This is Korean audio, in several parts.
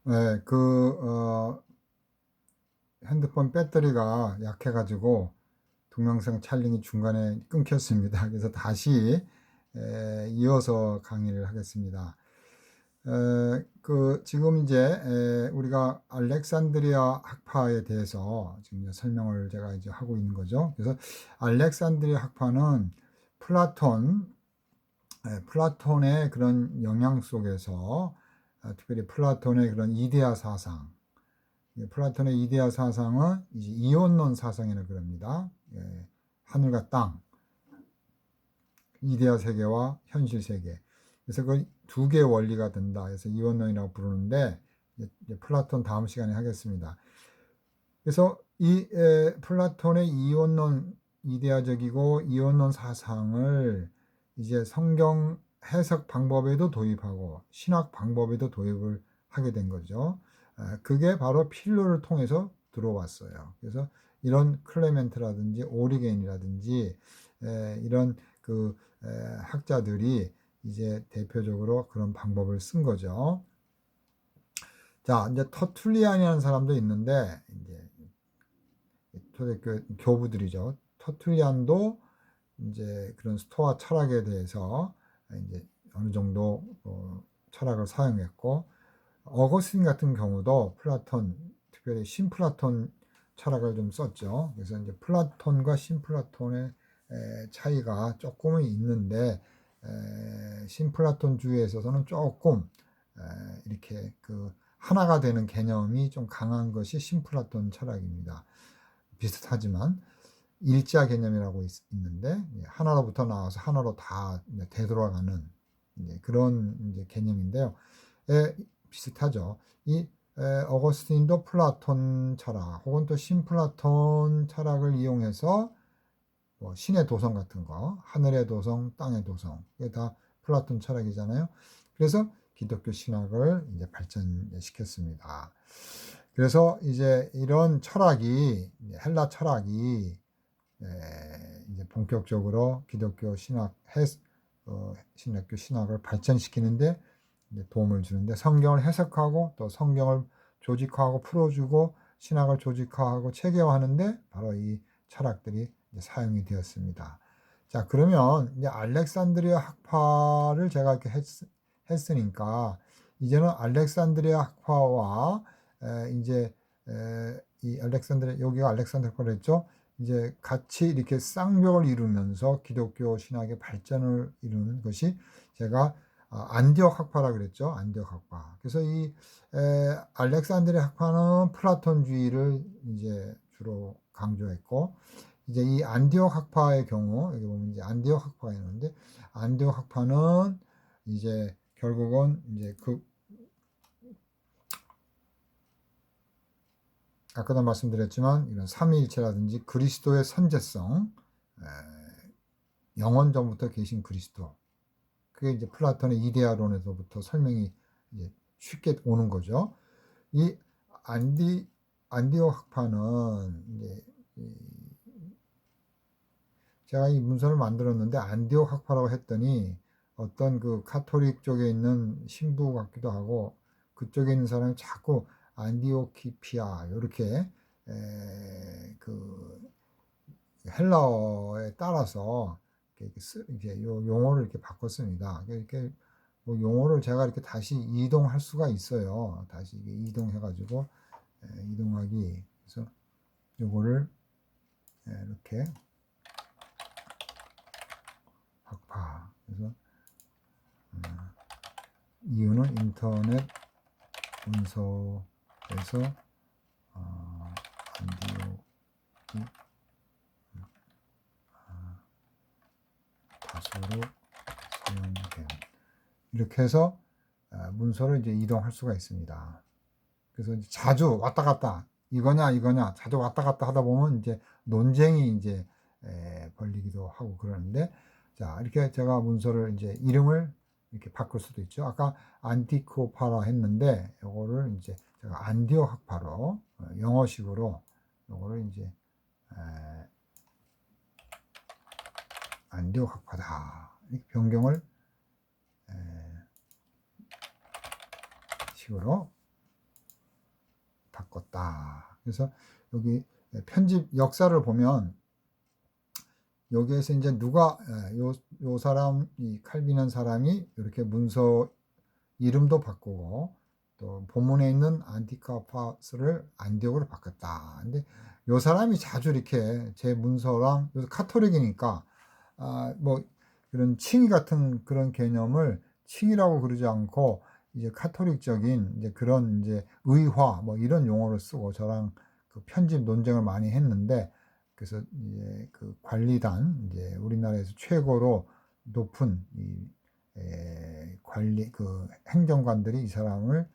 네, 핸드폰 배터리가 약해가지고 동영상 촬영이 중간에 끊겼습니다. 그래서 다시 이어서 강의를 하겠습니다. 지금 이제 우리가 알렉산드리아 학파에 대해서 지금 이제 설명을 제가 이제 하고 있는 거죠. 그래서 알렉산드리아 학파는 플라톤의 그런 영향 속에서 특별히 플라톤의 그런 이데아 사상, 플라톤의 이데아 사상은 이제 이원론 사상이라고 그럽니다. 하늘과 땅, 이데아 세계와 현실 세계. 그래서 그 두 개의 원리가 된다. 그래서 이원론이라고 부르는데 이제 플라톤 다음 시간에 하겠습니다. 그래서 플라톤의 이원론 이데아적이고 이원론 사상을 이제 성경 해석 방법에도 도입하고 신학 방법에도 도입을 하게 된 거죠. 그게 바로 필로를 통해서 들어왔어요. 그래서 이런 클레멘트라든지 오리겐이라든지 이런 학자들이 이제 대표적으로 그런 방법을 쓴 거죠. 자, 이제 터툴리안이라는 사람도 있는데 이제 초대교 교부들이죠. 터툴리안도 이제 그런 스토아 철학에 대해서 이제 어느 정도 철학을 사용했고, 어거스틴 같은 경우도 플라톤, 특별히 신플라톤 철학을 좀 썼죠. 그래서 이제 플라톤과 신플라톤의 차이가 조금은 있는데, 신플라톤주의에 있어서는 조금 이렇게 하나가 되는 개념이 좀 강한 것이 신플라톤 철학입니다. 비슷하지만 일자 개념이라고 있는데 하나로부터 나와서 하나로 다 되돌아가는 그런 개념인데요. 비슷하죠. 이 어거스틴도 플라톤 철학 혹은 또 신플라톤 철학을 이용해서 뭐 신의 도성 같은 거, 하늘의 도성, 땅의 도성, 이게 다 플라톤 철학이잖아요. 그래서 기독교 신학을 이제 발전시켰습니다. 그래서 이제 이런 철학이 헬라 철학이 이제 본격적으로 기독교 신학교 신학을 발전시키는데 도움을 주는데 성경을 해석하고 또 성경을 조직화하고 풀어주고 신학을 조직화하고 체계화하는데 바로 이 철학들이 사용이 되었습니다. 자, 그러면 이제 알렉산드리아 학파를 제가 이렇게 했으니까 이제는 알렉산드리아 학파와 이제 이 여기가 알렉산드리아라고 했죠. 이제 같이 이렇게 쌍벽을 이루면서 기독교 신학의 발전을 이루는 것이 제가 안디옥 학파라 그랬죠. 안디옥 학파. 그래서 이 알렉산드리아 학파는 플라톤주의를 이제 주로 강조했고, 이제 이 안디옥 학파의 경우 여기 보면 이제 안디옥 학파가 있는데 안디옥 학파는 이제 결국은 이제 아까도 말씀드렸지만 이런 삼위일체라든지 그리스도의 선제성, 영원 전부터 계신 그리스도, 그게 이제 플라톤의 이데아론에서부터 설명이 이제 쉽게 오는 거죠. 이 안디오 학파는 이제 제가 이 문서를 만들었는데 안디오 학파라고 했더니 어떤 카톨릭 쪽에 있는 신부 같기도 하고 그쪽에 있는 사람이 자꾸 안디오키피아 이렇게 헬라어에 따라서 이렇게 용어를 이렇게 바꿨습니다. 이렇게 뭐 용어를 제가 이렇게 다시 이동할 수가 있어요. 다시 이동해가지고 이동하기. 그래서 요거를 이렇게 학파. 그래서 이유는 인터넷 문서에서 안디옥이 다수로 사용된 이렇게 해서 문서를 이제 이동할 수가 있습니다. 그래서 자주 왔다 갔다 이거냐 자주 왔다 갔다 하다 보면 이제 논쟁이 이제 벌리기도 하고 그러는데, 자, 이렇게 제가 문서를 이제 이름을 이렇게 바꿀 수도 있죠. 아까 안티코파라 했는데 요거를 이제 제가 안디오 학파로 영어식으로 요거를 이제 안디오 학파다 이렇게 변경을 식으로 바꿨다. 그래서 여기 편집 역사를 보면 여기에서 이제 누가 요 사람 이 칼빈한 사람이 이렇게 문서 이름도 바꾸고 또 본문에 있는 안티카파스를 안디옥으로 바꿨다. 근데 요 사람이 자주 이렇게 제 문서랑 요 카톨릭이니까 뭐 이런 칭의 같은 그런 개념을 칭의라고 그러지 않고 이제 카톨릭적인 이제 그런 이제 의화 뭐 이런 용어를 쓰고 저랑 그 편집 논쟁을 많이 했는데 그래서 이제 그 관리단 이제 우리나라에서 최고로 높은 이 관리 그 행정관들이 이 사람을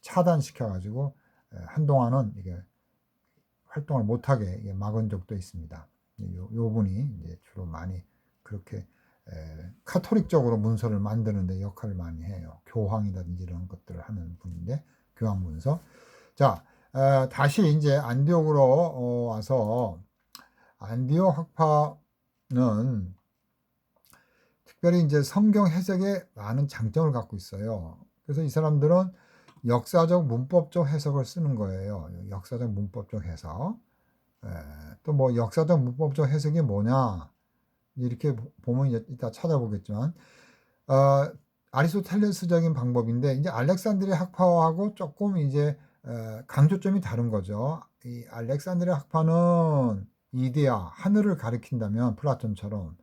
차단시켜 가지고 한동안은 이게 활동을 못하게 막은 적도 있습니다. 요 분이 이제 주로 많이 그렇게 카톨릭적으로 문서를 만드는데 역할을 많이 해요. 교황이라든지 이런 것들을 하는 분인데 교황 문서. 자, 다시 이제 안디옥으로 와서 안디옥 학파는 특별히 이제 성경 해석에 많은 장점을 갖고 있어요. 그래서 이 사람들은 역사적 문법적 해석을 쓰는 거예요. 역사적 문법적 해석. 또 뭐 역사적 문법적 해석이 뭐냐 이렇게 보면 이따 찾아보겠지만 아리스토텔레스적인 방법인데 이제 알렉산드리아 학파하고 조금 이제 강조점이 다른 거죠. 이 알렉산드리아 학파는 이데아 하늘을 가리킨다면 플라톤처럼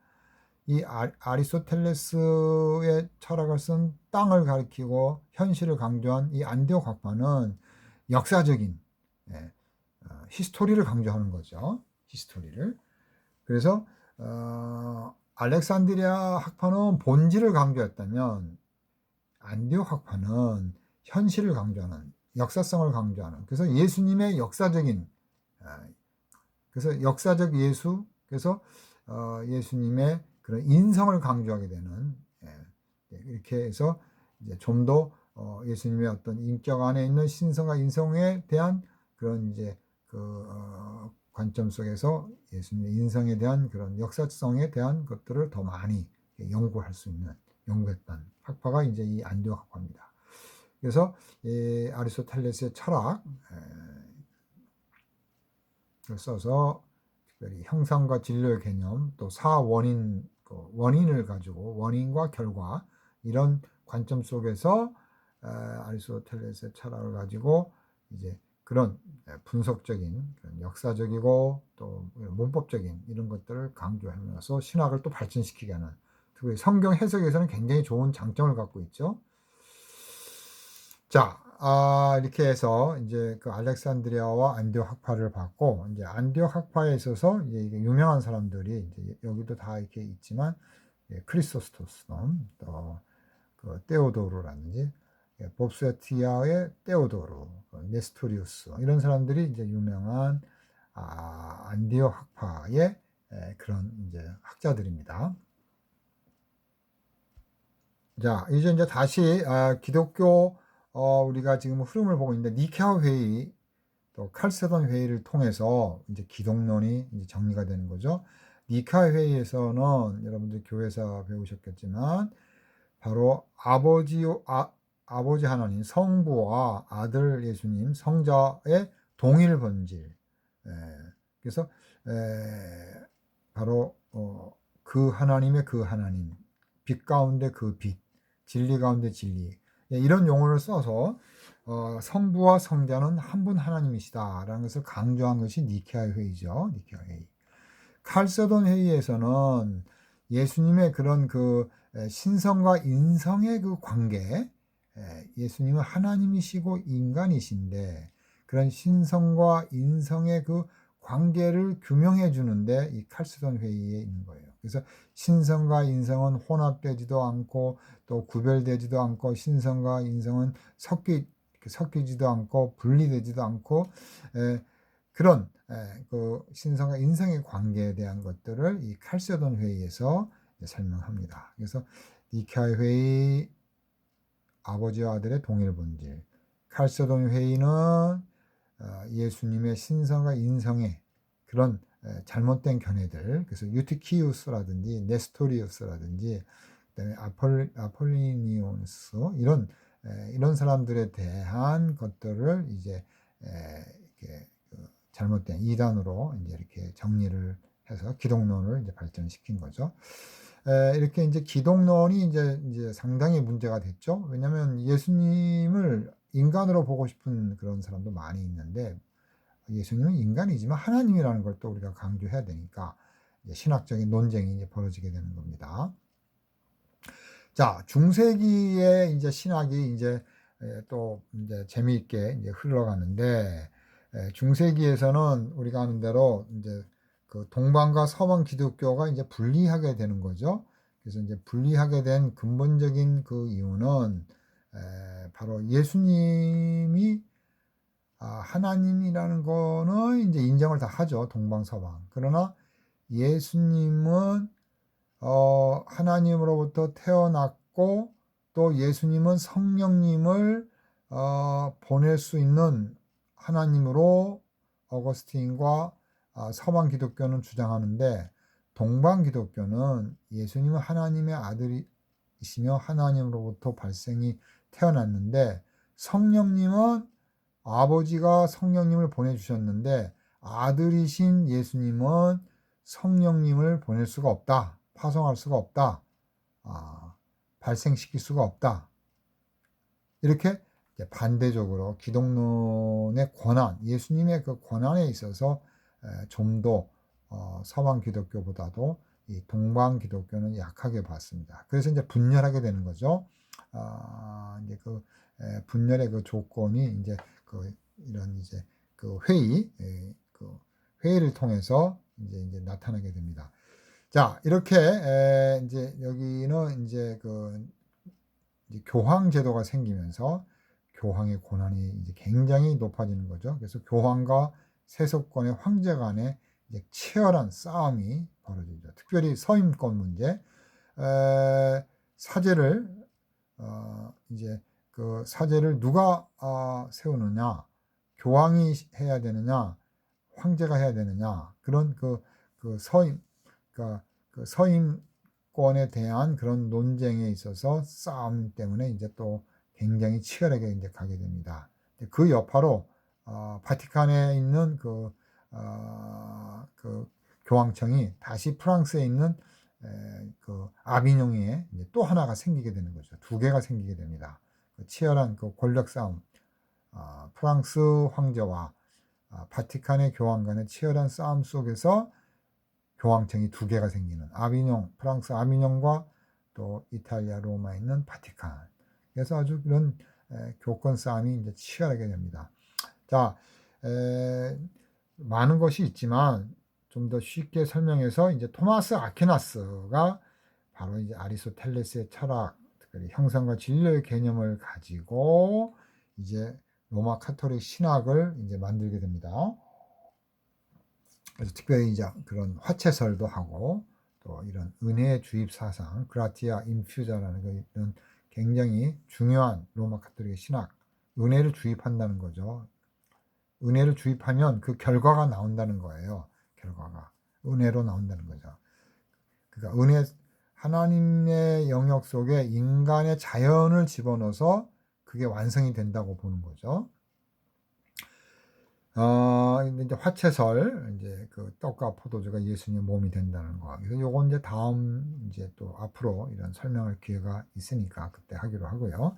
이 아리스토텔레스의 철학을 쓴 땅을 가리키고 현실을 강조한 이 안디옥 학파는 역사적인 히스토리를 강조하는 거죠. 히스토리를. 그래서 알렉산드리아 학파는 본질을 강조했다면 안디옥 학파는 현실을 강조하는 역사성을 강조하는 그래서 예수님의 역사적인 그래서 역사적 예수 그래서 예수님의 그런 인성을 강조하게 되는 이렇게 해서 이제 좀 더 예수님의 어떤 인격 안에 있는 신성과 인성에 대한 그런 이제 그 관점 속에서 예수님의 인성에 대한 그런 역사성에 대한 것들을 더 많이 연구할 수 있는 연구했던 학파가 이제 이 안디옥 학파입니다. 그래서 아리스토텔레스의 철학을 써서 특별히 형상과 진료의 개념 또 사원인 원인을 가지고 원인과 결과 이런 관점 속에서 아리스토텔레스의 철학을 가지고 이제 그런 분석적인 역사적이고 또 문법적인 이런 것들을 강조하면서 신학을 또 발전시키게 하는 특히 성경 해석에서는 굉장히 좋은 장점을 갖고 있죠. 자, 이렇게 해서 이제 그 알렉산드리아와 안디옥 학파를 봤고 이제 안디옥 파에 있어서 이제 유명한 사람들이 이제 여기도 다 이렇게 있지만 크리소스토스놈 또그 테오도르라든지 봅스에티아의 테오도르, 네스토리우스 이런 사람들이 이제 유명한 안디옥 학파의 그런 이제 학자들입니다. 자, 이제 다시 기독교 우리가 지금 흐름을 보고 있는데 니케아 회의 또 칼세돈 회의를 통해서 이제 기독론이 이제 정리가 되는 거죠. 니케아 회의에서는 여러분들 교회에서 배우셨겠지만 바로 아버지 하나님 성부와 아들 예수님 성자의 동일 본질. 그래서 바로 그 하나님의 그 하나님, 빛 가운데 그 빛, 진리 가운데 진리. 이런 용어를 써서 성부와 성자는 한 분 하나님이시다라는 것을 강조한 것이 니케아 회의죠. 니케아 회의. 칼세돈 회의에서는 예수님의 그런 그 신성과 인성의 그 관계, 예수님은 하나님이시고 인간이신데 그런 신성과 인성의 그 관계를 규명해 주는데 이 칼세돈 회의에 있는 거예요. 그래서 신성과 인성은 혼합되지도 않고 또 구별되지도 않고 신성과 인성은 섞이지도 않고 분리되지도 않고 그런 그 신성과 인성의 관계에 대한 것들을 이 칼세돈 회의에서 설명합니다. 그래서 니케아 회의 아버지와 아들의 동일 본질, 칼세돈 회의는 예수님의 신성과 인성의 그런 잘못된 견해들, 그래서 유티키우스라든지 네스토리우스라든지 그다음에 아폴리니오스 이런 사람들에 대한 것들을 이제 이렇게 잘못된 이단으로 이제 이렇게 정리를 해서 기독론을 이제 발전시킨 거죠. 이렇게 이제 기독론이 이제 상당히 문제가 됐죠. 왜냐하면 예수님을 인간으로 보고 싶은 그런 사람도 많이 있는데 예수님은 인간이지만 하나님이라는 걸 또 우리가 강조해야 되니까 이제 신학적인 논쟁이 이제 벌어지게 되는 겁니다. 자, 중세기에 이제 신학이 이제 또 이제 재미있게 이제 흘러가는데 중세기에서는 우리가 아는 대로 이제 그 동방과 서방 기독교가 이제 분리하게 되는 거죠. 그래서 이제 분리하게 된 근본적인 그 이유는 바로 예수님이 하나님이라는 거는 이제 인정을 다 하죠. 동방 서방. 그러나 예수님은 하나님으로부터 태어났고 또 예수님은 성령님을 보낼 수 있는 하나님으로 어거스틴과 서방 기독교는 주장하는데 동방 기독교는 예수님은 하나님의 아들이시며 하나님으로부터 발생이 태어났는데 성령님은 아버지가 성령님을 보내주셨는데 아들이신 예수님은 성령님을 보낼 수가 없다. 파송할 수가 없다. 발생시킬 수가 없다. 이렇게 반대적으로 기독론의 권한, 예수님의 그 권한에 있어서 좀 더 서방 기독교보다도 이 동방 기독교는 약하게 봤습니다. 그래서 이제 분열하게 되는 거죠. 이제 그 분열의 그 조건이 이제 이런 이제 그 회의를 통해서 이제 나타나게 됩니다. 자, 이렇게 이제 여기는 이제 이제 교황 제도가 생기면서 교황의 권한이 이제 굉장히 높아지는 거죠. 그래서 교황과 세속권의 황제 간의 이제 치열한 싸움이 벌어지죠. 특별히 서임권 문제, 사제를 이제 그 사제를 누가 세우느냐, 교황이 해야 되느냐, 황제가 해야 되느냐, 그런 서임, 그러니까 그 서임권에 대한 그런 논쟁에 있어서 싸움 때문에 이제 또 굉장히 치열하게 이제 가게 됩니다. 그 여파로 바티칸에 있는 그 교황청이 다시 프랑스에 있는 그 아비뇽에 또 하나가 생기게 되는 거죠. 두 개가 생기게 됩니다. 치열한 그 권력 싸움, 프랑스 황제와 바티칸의 교황 간의 치열한 싸움 속에서 교황청이 두 개가 생기는 아비뇽, 프랑스 아비뇽과 또 이탈리아 로마에 있는 바티칸. 그래서 아주 그런 교권 싸움이 이제 치열하게 됩니다. 자, 많은 것이 있지만 좀 더 쉽게 설명해서 이제 토마스 아퀴나스가 바로 이제 아리스토텔레스의 철학, 특별히 형상과 진리의 개념을 가지고 이제 로마 카톨릭 신학을 이제 만들게 됩니다. 그래서 특별히 이제 그런 화채설도 하고 또 이런 은혜의 주입 사상, 그라티아 인퓨자라는 이런 굉장히 중요한 로마 카톨릭의 신학, 은혜를 주입한다는 거죠. 은혜를 주입하면 그 결과가 나온다는 거예요. 결과가 은혜로 나온다는 거죠. 그러니까 하나님의 영역 속에 인간의 자연을 집어넣어서 그게 완성이 된다고 보는 거죠. 이제 화채설, 이제 그 떡과 포도주가 예수님의 몸이 된다는 거. 그래서 요건 이제 다음 이제 또 앞으로 이런 설명할 기회가 있으니까 그때 하기로 하고요.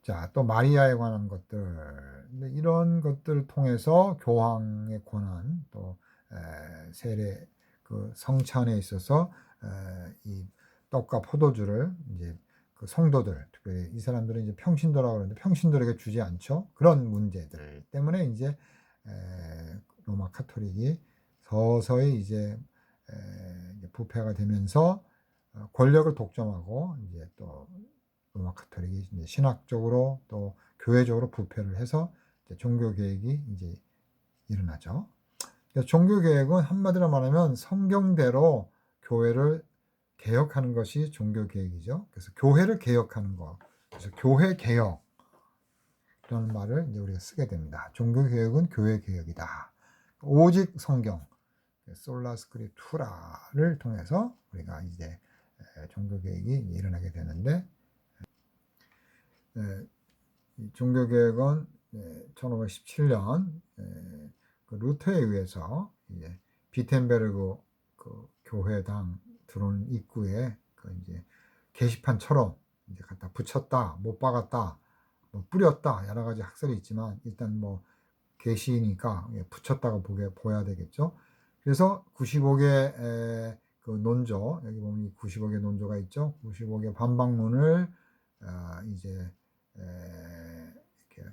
자, 또 마리아에 관한 것들, 이런 것들을 통해서 교황의 권한, 또 세례 그 성찬에 있어서 이 떡과 포도주를 이제 그 성도들, 특별히 이 사람들은 이제 평신도라고 그러는데 평신도에게 주지 않죠. 그런 문제들 때문에 이제 로마 카톨릭이 서서히 이제 부패가 되면서 권력을 독점하고 이제 또 로마 카톨릭이 이제 신학적으로 또 교회적으로 부패를 해서 이제 종교 개혁이 이제 일어나죠. 그래서 종교 개혁은 한마디로 말하면 성경대로 교회를 개혁하는 것이 종교 개혁이죠. 그래서 교회를 개혁하는 것. 그래서 교회 개혁. 라는 말을 이제 우리가 쓰게 됩니다. 종교 개혁은 교회 개혁이다. 오직 성경, 솔라 스크립투라를 통해서 우리가 이제 종교 개혁이 일어나게 되는데, 종교 개혁은 1517년 그 루터에 의해서 이제 비텐베르그 그 교회당 들어오는 입구에 그 이제 게시판처럼 이제 갖다 붙였다, 못 박았다, 뭐 뿌렸다, 여러 가지 학설이 있지만 일단 뭐 게시니까 붙였다고 보야 되겠죠. 그래서 95개 그 논조, 여기 보면 95개 논조가 있죠. 95개 반박문을 이제 이렇게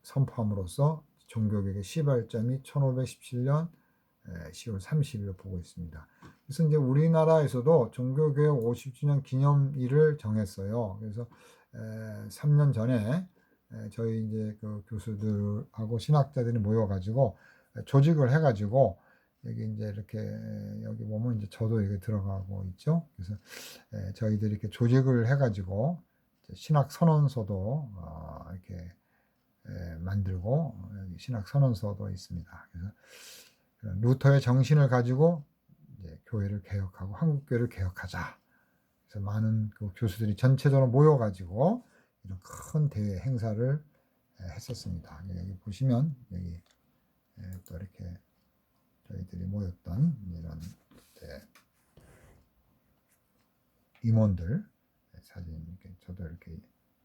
선포함으로써 종교개혁의 시발점이 1517년 10월 30일로 보고 있습니다. 그래서 이제 우리나라에서도 종교개혁 50주년 기념일을 정했어요. 그래서 3년 전에 저희 이제 그 교수들하고 신학자들이 모여가지고 조직을 해가지고 여기 이제 이렇게 여기 보면 이제 저도 여기 들어가고 있죠. 그래서 저희들이 이렇게 조직을 해가지고 신학 선언서도 이렇게 만들고 여기 신학 선언서도 있습니다. 그래서 루터의 정신을 가지고 이제 교회를 개혁하고 한국 교회를 개혁하자. 그래서 많은 그 교수들이 전체적으로 모여가지고 이런 큰 대회 행사를 했었습니다. 여기 보시면 여기 또 이렇게 저희들이 모였던 이런 임원들 사진 저도 이렇게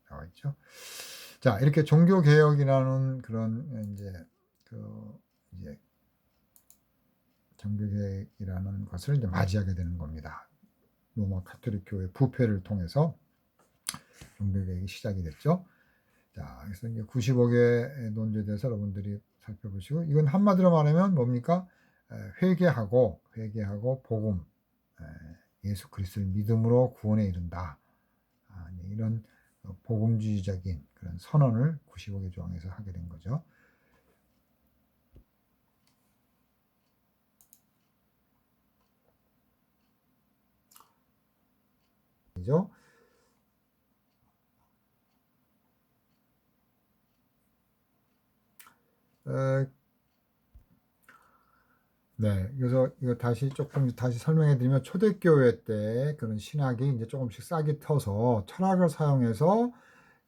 나와 있죠. 자, 이렇게 종교 개혁이라는 그런 이제 종교 개혁이라는 것을 이제 맞이하게 되는 겁니다. 로마 가톨릭 교회 부패를 통해서 종교 개혁이 시작이 됐죠. 자, 그래서 이제 95개 논조에 대해서 여러분들이 살펴보시고, 이건 한마디로 말하면 뭡니까? 회개하고 복음, 예수 그리스도를 믿음으로 구원에 이른다. 이런 복음주의적인 그런 선언을 95개 조항에서 하게 된 거죠. 그죠? 네, 그래서 이거 조금 다시 설명해 드리면 초대교회 때 그런 신학이 이제 조금씩 싹이 터서 철학을 사용해서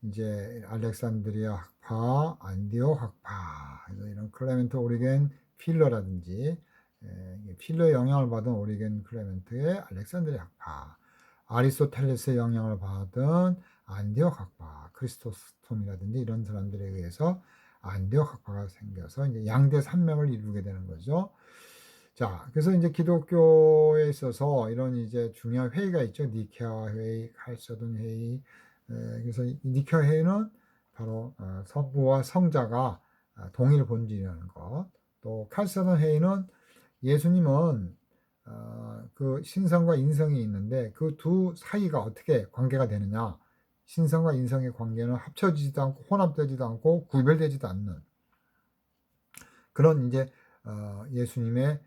이제 알렉산드리아 학파, 안디옥 학파, 이런 클레멘트 오리겐 필러라든지 필러의 영향을 받은 오리겐 클레멘트의 알렉산드리아 학파, 아리스토텔레스의 영향을 받은 안디옥 학파, 크리스토스톰이라든지 이런 사람들에 의해서 안디옥 학파가 생겨서 이제 양대 산맥을 이루게 되는 거죠. 자, 그래서 이제 기독교에 있어서 이런 이제 중요한 회의가 있죠. 니케아 회의, 칼세돈 회의. 그래서 이 니케아 회의는 바로 성부와 성자가 동일 본질이라는 것. 또 칼세돈 회의는 예수님은 그 신성과 인성이 있는데 그 두 사이가 어떻게 관계가 되느냐. 신성과 인성의 관계는 합쳐지지도 않고 혼합되지도 않고 구별되지도 않는 그런 이제 예수님의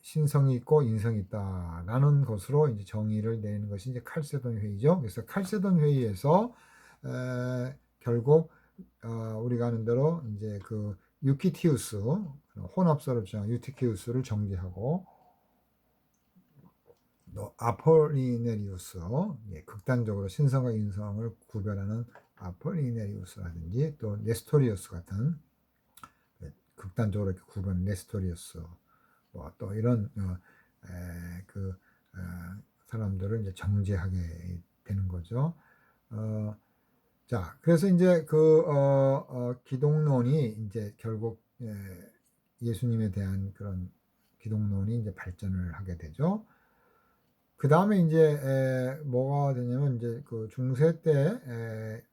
신성이 있고 인성이 있다라는 것으로 이제 정의를 내리는 것이 이제 칼세돈 회의죠. 그래서 칼세돈 회의에서 결국 우리가 아는 대로 이제 그 유키티우스 혼합설을 주장한 유티키우스를 정지하고 또 아폴리네리우스 극단적으로 신성과 인성을 구별하는 아폴리네리우스라든지 또 네스토리우스 같은 극단적으로 이렇게 구분 네스토리우스 뭐 또 이런 사람들을 이제 정죄하게 되는 거죠. 자, 그래서 이제 기독론이 이제 결국 예수님에 대한 그런 기독론이 이제 발전을 하게 되죠. 그 다음에 이제 뭐가 되냐면 이제 그 중세 때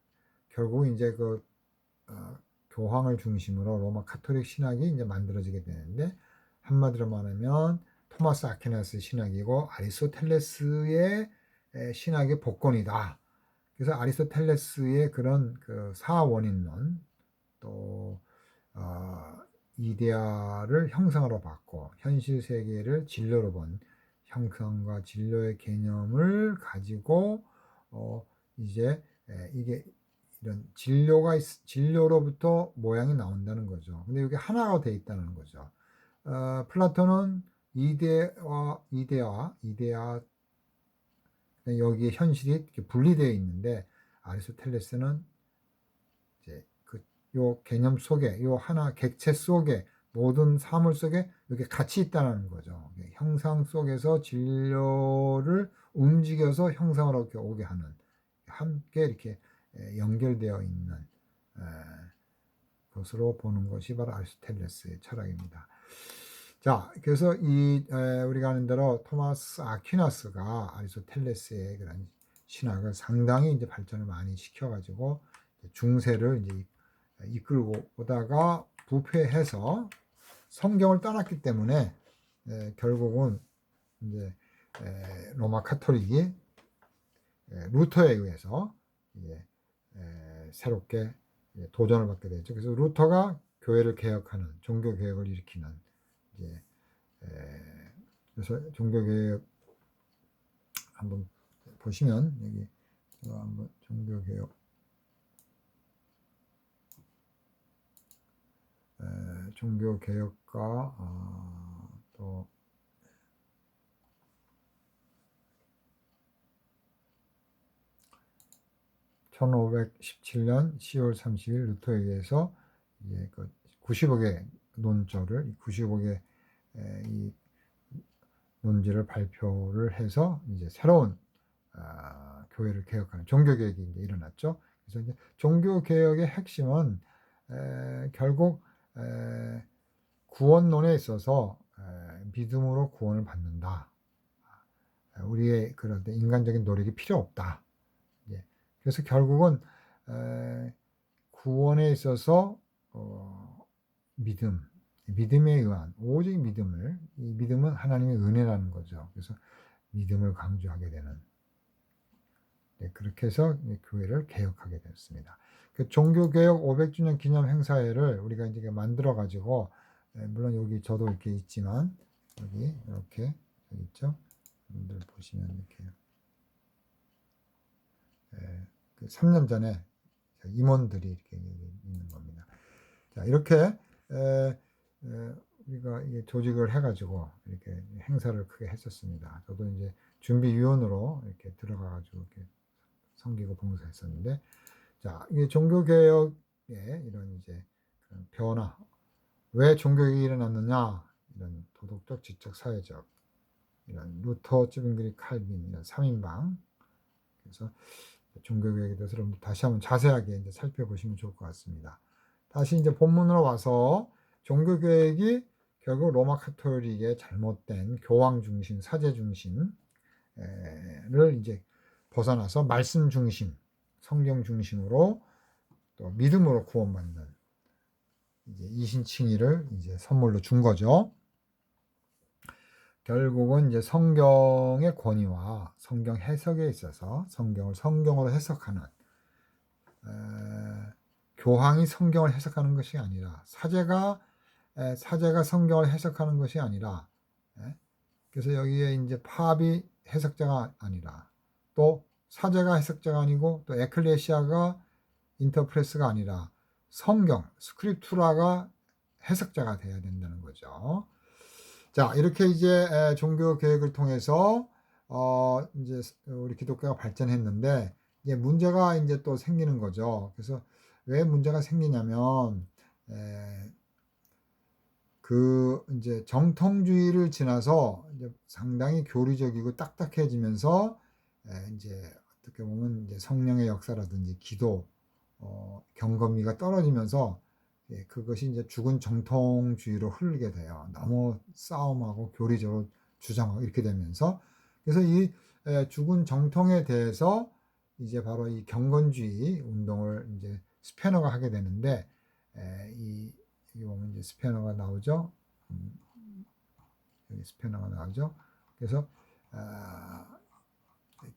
결국 이제 교황을 중심으로 로마 카톨릭 신학이 이제 만들어지게 되는데 한마디로 말하면 토마스 아퀴나스 신학이고 아리스토텔레스의 신학의 복권이다. 그래서 아리스토텔레스의 그런 그 사원인론 또 이데아를 형상으로 봤고 현실 세계를 진로로 본 형상과 진로의 개념을 가지고 이제 이게 이런 진료로부터 모양이 나온다는 거죠. 근데 이게 하나가 돼 있다는 거죠. 플라톤은 이데아 여기에 현실이 이렇게 분리되어 있는데 아리스토텔레스는 이제 요 개념 속에, 요 하나 객체 속에, 모든 사물 속에 이렇게 같이 있다는 거죠. 형상 속에서 진료를 움직여서 형상으로 이렇게 오게 하는, 함께 이렇게 연결되어 있는 것으로 보는 것이 바로 아리스토텔레스의 철학입니다. 자, 그래서 우리가 아는 대로 토마스 아퀴나스가 아리스토텔레스의 그런 신학을 상당히 이제 발전을 많이 시켜가지고 중세를 이제 이끌고 오다가 부패해서 성경을 떠났기 때문에 결국은 이제 로마 카톨릭이 루터에 의해서 이제 새롭게 도전을 받게 되죠. 그래서 루터가 교회를 개혁하는, 종교 개혁을 일으키는, 이제 그래서 종교 개혁 한번 보시면 여기 한번 종교 개혁 종교 개혁과 또 1517년 10월 30일 루터에 의해서 이제 그 95개 논조를 95개 이 논지를 발표를 해서 이제 새로운 교회를 개혁하는 종교 개혁이 이제 일어났죠. 그래서 이제 종교 개혁의 핵심은 결국 구원론에 있어서 믿음으로 구원을 받는다. 우리의 그런 인간적인 노력이 필요 없다. 그래서 결국은 구원에 있어서 믿음에 의한 오직 믿음을, 이 믿음은 하나님의 은혜라는 거죠. 그래서 믿음을 강조하게 되는, 그렇게 해서 교회를 개혁하게 됐습니다. 그 종교개혁 500주년 기념 행사회를 우리가 이제 만들어 가지고, 물론 여기 저도 이렇게 있지만 여기 이렇게 있죠. 여러분들 보시면 이렇게 그 3년 전에 임원들이 이렇게 있는 겁니다. 자, 이렇게 우리가 조직을 해가지고 이렇게 행사를 크게 했었습니다. 저도 이제 준비위원으로 이렇게 들어가가지고 이렇게 섬기고 봉사했었는데, 자, 이게 종교개혁의 이런 이제 변화, 왜 종교개혁이 일어났느냐, 이런 도덕적, 지적, 사회적, 이런 루터, 찌빙그리, 칼빈, 이런 3인방, 그래서 종교개혁에 대해서 여러분들 다시 한번 자세하게 이제 살펴보시면 좋을 것 같습니다. 다시 이제 본문으로 와서 종교개혁이 결국 로마 카톨릭의 잘못된 교황 중심, 사제 중심을 이제 벗어나서 말씀 중심, 성경 중심으로 또 믿음으로 구원받는 이제 이신칭의를 이제 선물로 준 거죠. 결국은 이제 성경의 권위와 성경 해석에 있어서 성경을 성경으로 해석하는, 교황이 성경을 해석하는 것이 아니라, 사제가 성경을 해석하는 것이 아니라, 그래서 여기에 이제 팝이 해석자가 아니라, 또 사제가 해석자가 아니고, 또 에클레시아가 인터프레스가 아니라 성경 스크립투라가 해석자가 돼야 된다는 거죠. 자, 이렇게 이제 종교 개혁을 통해서 이제 우리 기독교가 발전했는데, 이제 문제가 이제 또 생기는 거죠. 그래서 왜 문제가 생기냐면, 그 이제 정통주의를 지나서 이제 상당히 교리적이고 딱딱해지면서, 이제 어떻게 보면 이제 성령의 역사라든지 기도, 경건미가 떨어지면서, 그것이 이제 죽은 정통주의로 흐르게 돼요. 너무 싸움하고 교리적으로 주장하고 이렇게 되면서, 그래서 이 죽은 정통에 대해서 이제 바로 이 경건주의 운동을 이제 스페너가 하게 되는데, 여기 보면 이제 스페너가 나오죠. 여기 스페너가 나오죠. 그래서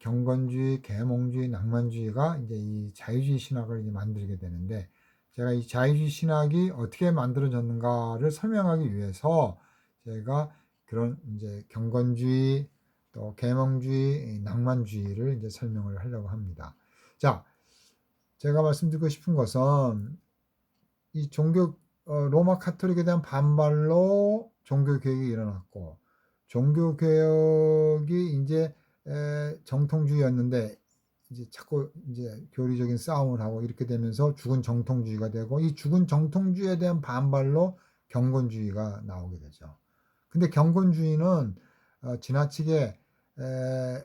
경건주의, 계몽주의, 낭만주의가 이제 이 자유주의 신학을 이제 만들게 되는데, 제가 이 자유주의 신학이 어떻게 만들어졌는가를 설명하기 위해서 제가 그런 이제 경건주의, 또 계몽주의, 낭만주의를 이제 설명을 하려고 합니다. 자, 제가 말씀드리고 싶은 것은 이 로마 카톨릭에 대한 반발로 종교 개혁이 일어났고, 종교 개혁이 이제 정통주의였는데 이제 자꾸 이제 교리적인 싸움을 하고 이렇게 되면서 죽은 정통주의가 되고, 이 죽은 정통주의에 대한 반발로 경건주의가 나오게 되죠. 근데 경건주의는 지나치게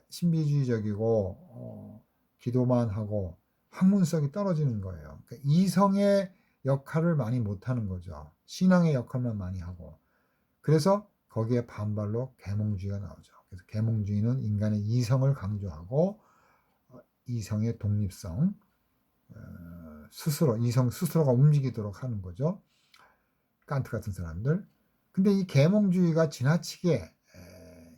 신비주의적이고 기도만 하고 학문성이 떨어지는 거예요. 그러니까 이성의 역할을 많이 못하는 거죠. 신앙의 역할만 많이 하고. 그래서 거기에 반발로 계몽주의가 나오죠. 그래서 계몽주의는 인간의 이성을 강조하고 이성의 독립성, 이성 스스로가 움직이도록 하는 거죠. 칸트 같은 사람들. 근데 이 계몽주의가 지나치게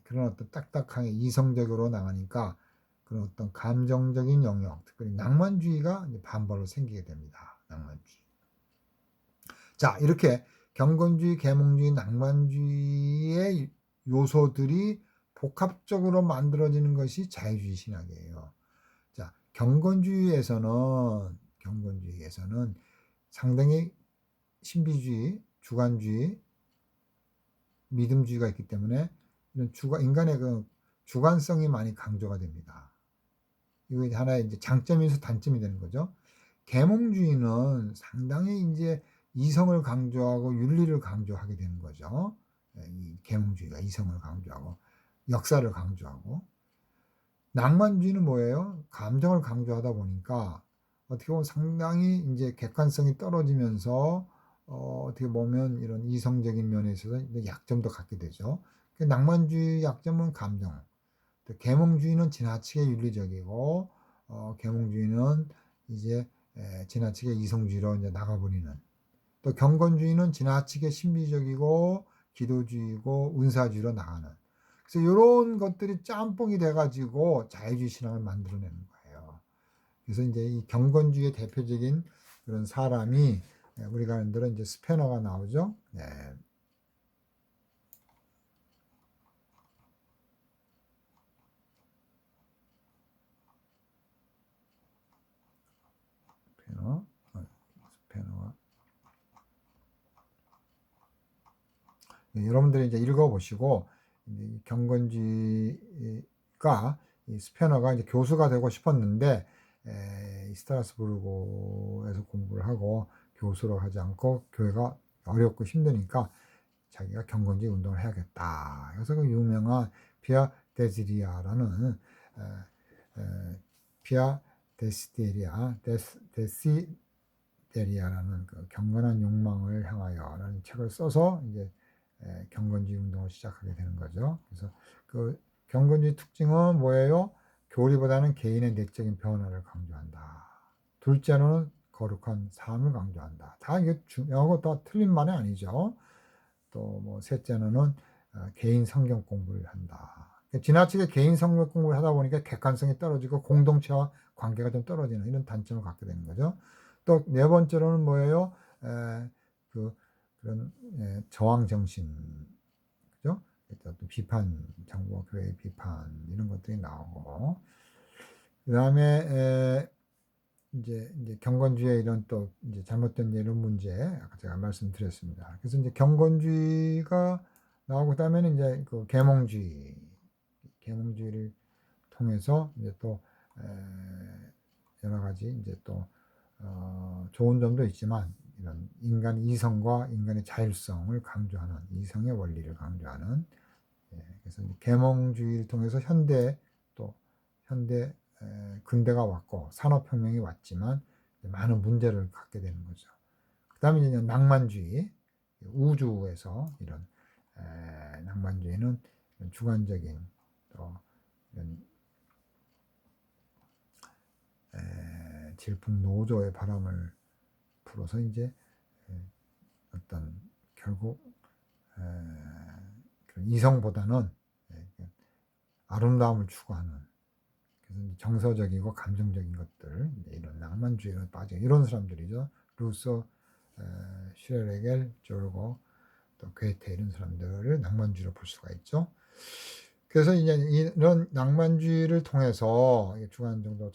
그런 어떤 딱딱하게 이성적으로 나가니까 그런 어떤 감정적인 영역, 특별히 낭만주의가 반발로 생기게 됩니다. 낭만주의. 자, 이렇게 경건주의, 계몽주의, 낭만주의의 요소들이 복합적으로 만들어지는 것이 자유주의 신학이에요. 자, 경건주의에서는 상당히 신비주의, 주관주의, 믿음주의가 있기 때문에 이런 인간의 그 주관성이 많이 강조가 됩니다. 이거 하나의 이제 장점이면서 단점이 되는 거죠. 계몽주의는 상당히 이제 이성을 강조하고 윤리를 강조하게 되는 거죠. 이 계몽주의가 이성을 강조하고 역사를 강조하고, 낭만주의는 뭐예요? 감정을 강조하다 보니까 어떻게 보면 상당히 이제 객관성이 떨어지면서 어떻게 보면 이런 이성적인 면에 있어서 약점도 갖게 되죠. 낭만주의 약점은 감정, 계몽주의는 지나치게 윤리적이고 계몽주의는 이제 지나치게 이성주의로 이제 나가버리는, 또 경건주의는 지나치게 신비적이고 기도주의고 은사주의로 나가는. 그래서 이런 것들이 짬뽕이 돼가지고 자유주의 신앙을 만들어내는 거예요. 그래서 이제 이 경건주의의 대표적인 그런 사람이 우리가 아는 대로 이제 스페너가 나오죠. 네. 스페너가 여러분들이 이제 읽어보시고, 경건주의가 스페너가 이제 교수가 되고 싶었는데 스트라스부르크에서 공부를 하고 교수로 하지 않고 교회가 어렵고 힘드니까 자기가 경건주의 운동을 해야겠다. 그래서 그 유명한 피아 데시리아라는 피아 데시데리아라는 그 경건한 욕망을 향하여라는 책을 써서 이제 경건주의 운동을 시작하게 되는 거죠. 그래서 그 경건주의 특징은 뭐예요? 교리보다는 개인의 내적인 변화를 강조한다. 둘째로는 거룩한 삶을 강조한다. 다 이게 중요하고 다 틀린 말이 아니죠. 또 뭐 셋째로는 개인 성경 공부를 한다. 지나치게 개인 성경 공부를 하다 보니까 객관성이 떨어지고 공동체와 관계가 좀 떨어지는 이런 단점을 갖게 되는 거죠. 또 네 번째로는 뭐예요? 그런 저항 정신, 그죠? 또 비판, 정부와 교회의 비판 이런 것들이 나오고, 그 다음에 이제 경건주의의 이런 또 이제 잘못된 이런 문제 아까 제가 말씀드렸습니다. 그래서 이제 경건주의가 나오고, 그다음에는 이제 그 계몽주의를 통해서 이제 또 여러 가지 이제 또 좋은 점도 있지만 이런 인간 이성과 인간의 자율성을 강조하는, 이성의 원리를 강조하는, 그래서 계몽주의를 통해서 현대 근대가 왔고 산업혁명이 왔지만 많은 문제를 갖게 되는 거죠. 그 다음에 이제 낭만주의, 우주에서 이런 낭만주의는 주관적인 또 이런 질풍노도의 바람을 불어서 이제 어떤 결국 이성보다는 아름다움을 추구하는, 그래서 정서적이고 감정적인 것들, 이런 낭만주의로 빠져 이런 사람들이죠. 루소, 슈레르겔, 졸고 또 괴테 이런 사람들을 낭만주의로 볼 수가 있죠. 그래서 이제 이런 낭만주의를 통해서 주관 정도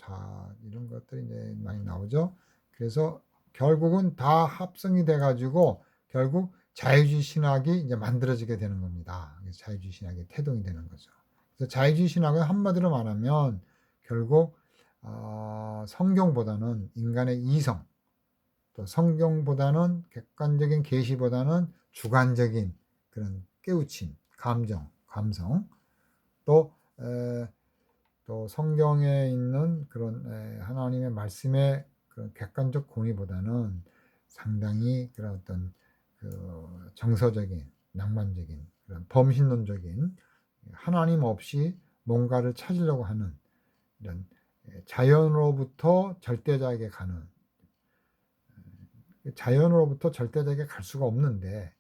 이런 것들이 이제 많이 나오죠. 그래서 결국은 다 합성이 돼가지고 결국 자유주의 신학이 이제 만들어지게 되는 겁니다. 자유주의 신학의 태동이 되는 거죠. 그래서 자유주의 신학은 한마디로 말하면 결국 성경보다는 인간의 이성, 또 성경보다는 객관적인 계시보다는 주관적인 그런 깨우침, 감성, 또 성경에 있는 그런 하나님의 말씀의 그런 객관적 공의보다는 상당히 그런 어떤 그 정서적인, 낭만적인, 그런 범신론적인 하나님 없이 뭔가를 찾으려고 하는 이런 자연으로부터 절대자에게 가는, 자연으로부터 절대자에게 갈 수가 없는데,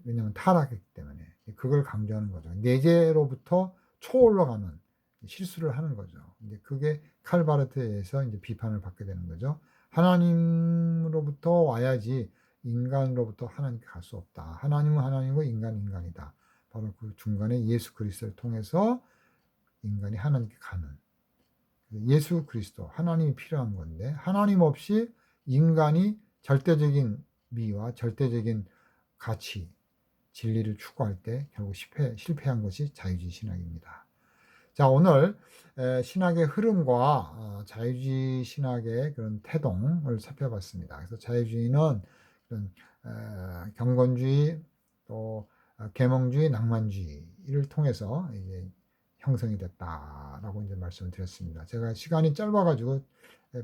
왜냐하면 타락했기 때문에 그걸 강조하는 거죠. 내재로부터 초월로 가는 실수를 하는 거죠. 이제 그게 칼바르트에 의해서 이제 비판을 받게 되는 거죠. 하나님으로부터 와야지 인간으로부터 하나님께 갈 수 없다. 하나님은 하나님이고 인간이다. 바로 그 중간에 예수 그리스도를 통해서 인간이 하나님께 가는, 예수 그리스도, 하나님이 필요한 건데 하나님 없이 인간이 절대적인 미와 절대적인 가치, 진리를 추구할 때 결국 실패한 것이 자유주의 신학입니다. 자, 오늘 신학의 흐름과 자유주의 신학의 그런 태동을 살펴봤습니다. 그래서 자유주의는 그런 경건주의, 또 계몽주의, 낭만주의를 통해서 이제 형성이 됐다라고 이제 말씀을 드렸습니다. 제가 시간이 짧아가지고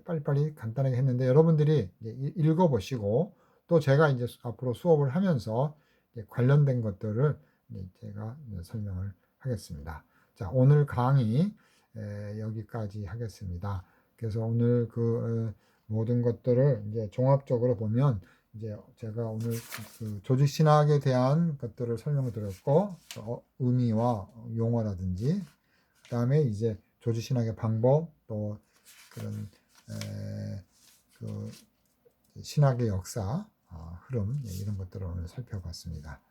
빨리빨리 간단하게 했는데 여러분들이 이제 읽어보시고 또 제가 이제 앞으로 수업을 하면서 관련된 것들을 제가 설명을 하겠습니다. 자, 오늘 강의 여기까지 하겠습니다. 그래서 오늘 그 모든 것들을 이제 종합적으로 보면 이제 제가 오늘 그 조직 신학에 대한 것들을 설명을 드렸고, 의미와 용어라든지, 그다음에 이제 조직 신학의 방법, 또 그런 그 신학의 역사, 흐름, 이런 것들을 오늘 살펴봤습니다.